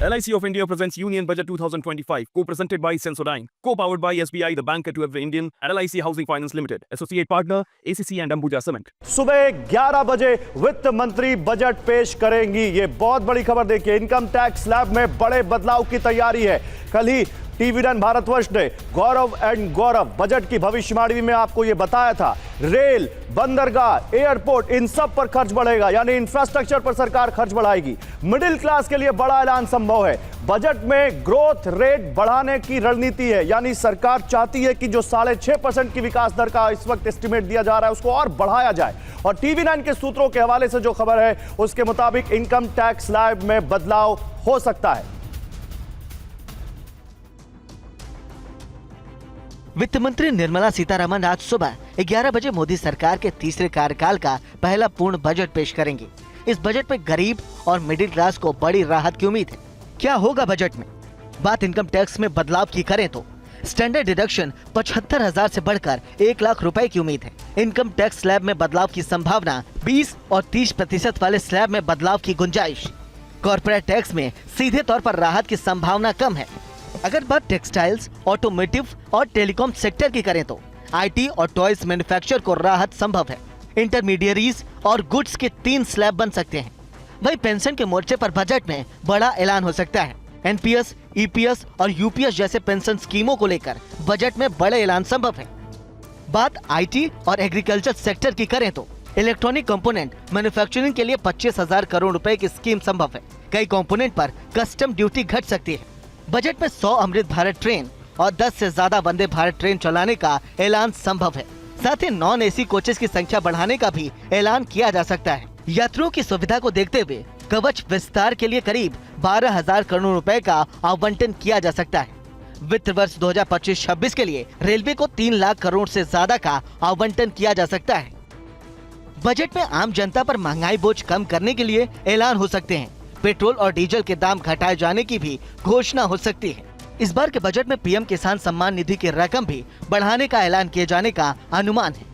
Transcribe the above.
LIC of India presents Union Budget 2025, co-presented by Sensodyne, co-powered by SBI, the banker to every Indian, and LIC Housing Finance Limited, associate partner ACC and Ambuja Cement. सुबह 11 बजे वित्त मंत्री budget पेश करेंगी। ये बहुत बड़ी खबर देखिए, इनकम टैक्स स्लैब में बड़े बदलाव की तैयारी है। कल ही टीवी9 भारतवर्ष ने गौरव एंड गौरव बजट की भविष्यवाणी में आपको ये बताया था। रेल, बंदरगाह, एयरपोर्ट, इन सब पर खर्च बढ़ेगा, यानी इंफ्रास्ट्रक्चर पर सरकार खर्च बढ़ाएगी। मिडिल क्लास के लिए बड़ा ऐलान संभव है। बजट में ग्रोथ रेट बढ़ाने की रणनीति है, यानी सरकार चाहती है कि जो 6.5% की विकास दर का इस वक्त एस्टिमेट दिया जा रहा है उसको और बढ़ाया जाए। और टीवी9 के सूत्रों के हवाले से जो खबर है उसके मुताबिक इनकम टैक्स स्लैब में बदलाव हो सकता है। वित्त मंत्री निर्मला सीतारमण आज सुबह 11 बजे मोदी सरकार के तीसरे कार्यकाल का पहला पूर्ण बजट पेश करेंगे। इस बजट में गरीब और मिडिल क्लास को बड़ी राहत की उम्मीद है। क्या होगा बजट में? बात इनकम टैक्स में बदलाव की करें तो स्टैंडर्ड डिडक्शन 75,000 से बढ़कर 1 लाख रुपए की उम्मीद है। इनकम टैक्स स्लैब में बदलाव की संभावना 20 और 30% वाले स्लैब में बदलाव की गुंजाइश। कॉर्पोरेट टैक्स में सीधे तौर पर राहत की संभावना कम है। अगर बात टेक्सटाइल्स, ऑटोमोटिव और टेलीकॉम सेक्टर की करें तो IT और टॉयज मैन्युफैक्चर को राहत संभव है। इंटरमीडियरीज और गुड्स के 3 स्लैब बन सकते हैं। वही पेंशन के मोर्चे पर बजट में बड़ा ऐलान हो सकता है। NPS, EPS और UPS जैसे पेंशन स्कीमों को लेकर बजट में बड़े ऐलान संभव है। बात IT और एग्रीकल्चर सेक्टर की करें तो इलेक्ट्रॉनिक कंपोनेंट मैन्युफैक्चरिंग के लिए 25,000 करोड़ रुपए की स्कीम संभव है। कई कंपोनेंट पर कस्टम ड्यूटी घट सकती है। बजट में 100 अमृत भारत ट्रेन और 10 से ज्यादा वंदे भारत ट्रेन चलाने का ऐलान संभव है। साथ ही नॉन AC कोचेस की संख्या बढ़ाने का भी ऐलान किया जा सकता है। यात्रियों की सुविधा को देखते हुए कवच विस्तार के लिए करीब 12,000 करोड़ रुपए का आवंटन किया जा सकता है। वित्त वर्ष 2025-26 के लिए रेलवे को 3 लाख करोड़ से ज्यादा का आवंटन किया जा सकता है। बजट में आम जनता पर महंगाई बोझ कम करने के लिए ऐलान हो सकते हैं। पेट्रोल और डीजल के दाम घटाए जाने की भी घोषणा हो सकती है। इस बार के बजट में PM किसान सम्मान निधि की रकम भी बढ़ाने का ऐलान किए जाने का अनुमान है।